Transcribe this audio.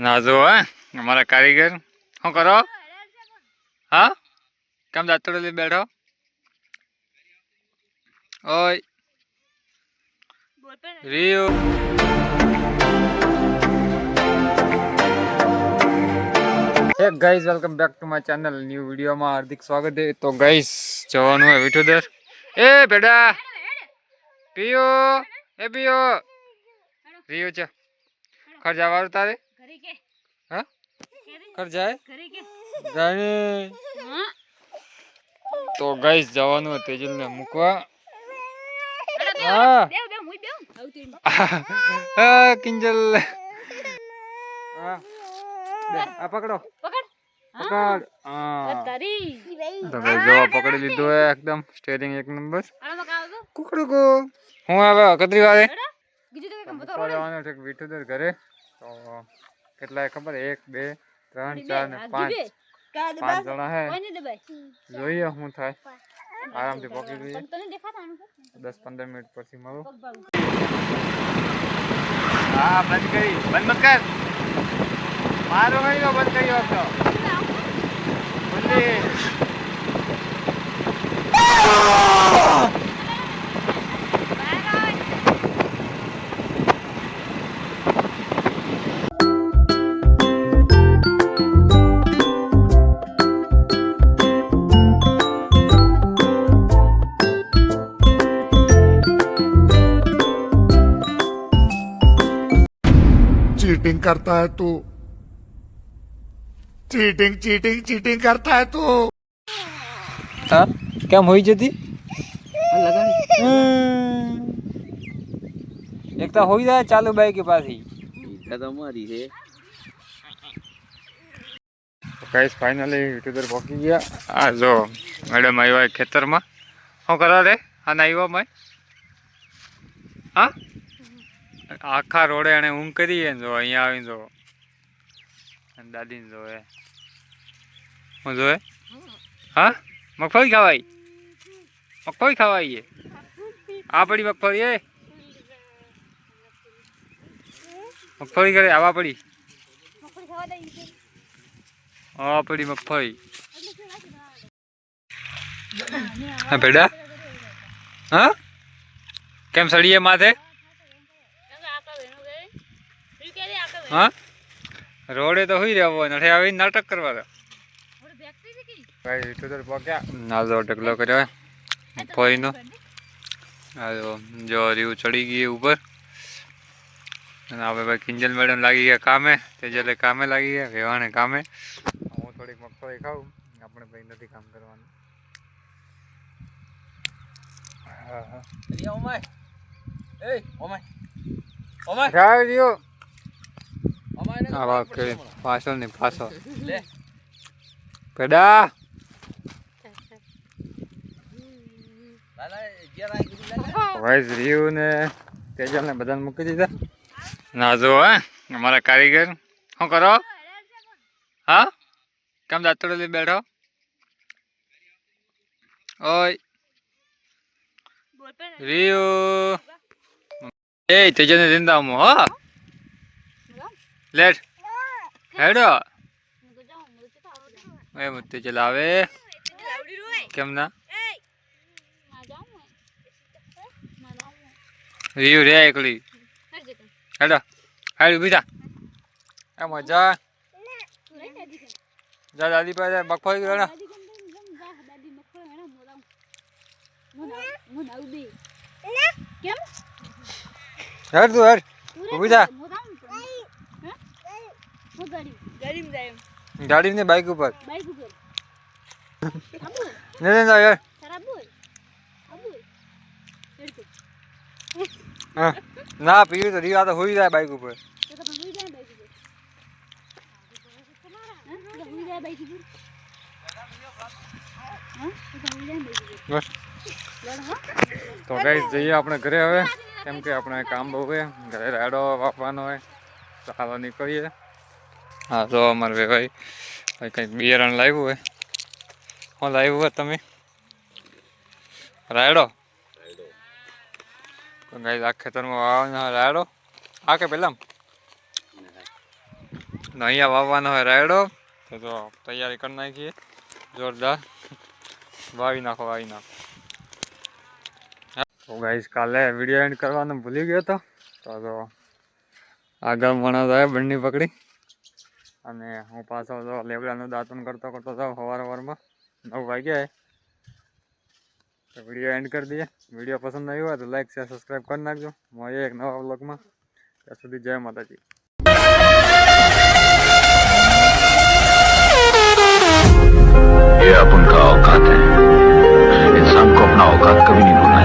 ના જો હે અમારા કારીગર શું કરો? હા કેમ દાંતડો લઈ બેઠો? ઓય રીયુ hey guys welcome back to my channel new વિડીયોમાં હાર્દિક સ્વાગત છે. તો ગાઈઝ જવાનું હે વિઠોદર. એ બેડા પિયો એ પિયો રીયુ છે ખર જવાનું તારે? હા ખર જાય જાય તો ગાઈઝ જવાનું હે તેજલને મૂકવા. હા કિંજલ આ પકડો પકડ હા તો ગાઈઝ જો પકડી લીધું હે એકદમ સ્ટીયરિંગ એક નંબર. કુકડું કો હું આવે કતરી વારે જવાનું છે વિઠોદર ઘરે. તો કેટલા ખબર 1 2 3 4 ને 5 જણા હે. જોઈએ શું થાય. આરામથી પકડી લઈએ. 10-15 મિનિટ પછી મળું. હા બંધ કરી બંધ મત કર મારો ભાઈ બંધ કર્યો હતો चीटिंग करता है तू चीटिंग चीटिंग चीटिंग करता है तू હા કેમ હોઈ જતી એકતા હોઈ જાય ચાલુ બાઈક પાછી તમારી છે. ગાઈસ ફાઇનલી વિઠોદર પહોંચી ગયા. આ જો મેડમ આવ્યા ખેતરમાં. શું કરો રે આ આવ્યો મેં હા આખા રોડે એને ઊંઘ કરીએ ને જો અહીંયા આવીને જો દાદીને જોવે હું જોવે હા મગફળી ખાવાય મગફળી ખાવાય આ પડી મગફળી એ મગફળી કરે આવા પડી આ પડી મગફળી હા ભેડા હા કેમ સડીએ માથે હા રોડે તો હોઈ રહ્યો નઠે આવીને નાટક કરવા દો. ભાઈ વિઠોદર પહોંચ્યા. નાલો ઢગલો કર્યો મગફળીનો. જો રીવું ચડી ગઈ ઉપર. અને હવે ભાઈ કિંજલ મેડમ લાગી ગયા કામે. તેજલે કામે લાગી ગયા વેવાણે કામે. હું થોડીક મગફળી ખાઉં આપણે ભાઈ નથી કામ કરવાનું. પાછળ ની પાછળ પેડા રીયુ ને તેજલ ને બધાને મૂકી દીધા. ના જો હે અમારા કારીગર શું કરો? હા કેમ દાંતડો લઈ બેઠો? ઓય રીયુ એ તેજલ ને જિંદા હું હો લેટ હેડો એ મુત્તે ચલાવે કેમ ના રીયુ રે એકલી હેડો હેડ ઉભી થા એ મજા જા દાદી પાસે મગફળી હેડો હેડ તું હેડ ઉભી થા ગાડી ને બાઈક ઉપર યાર ના પીવું તો રીવા તો હોઈ જાય બાઈક ઉપર. તો ગાઈસ જઈએ આપણે ઘરે હવે કેમ કે આપણે કામ બહુ હોય ઘરે રાડો વાપવાનો હોય તો હાલો નીકળીએ. હા તો અમારે ભાઈ કંઈક બિયારણ લાવ્યું હોય. શું લાવ્યું હોય તમે? રાયડો તો ગાઈસ આ ખેતરમાં વાવવાનો રાયડો આ કે પેલા અહીંયા વાવવાનો હોય રાયડો તો જો તૈયારી કરી નાખીએ જોરદાર વાવી નાખો તો ગાઈસ કાલે વિડીયો એન્ડ કરવાનું ભૂલી ગયો તો જો આગળ માણસ આવે બંને પકડી અને હું પાછો જો લેબડાનું દાંતણ કરતો જાઉં સવારમાં 9 વાગ્યા તો વિડીયો એન્ડ કરી દઈએ વિડીયો પસંદ આવ્યો હોય તો લાઈક શેર સબસ્ક્રાઈબ કરી નાખજો મળીએ એક નવા વ્લોગમાં ત્યાં સુધી જય માતાજી ये अब उनका औकात है इंसान को अपना औकात कभी नहीं भूलना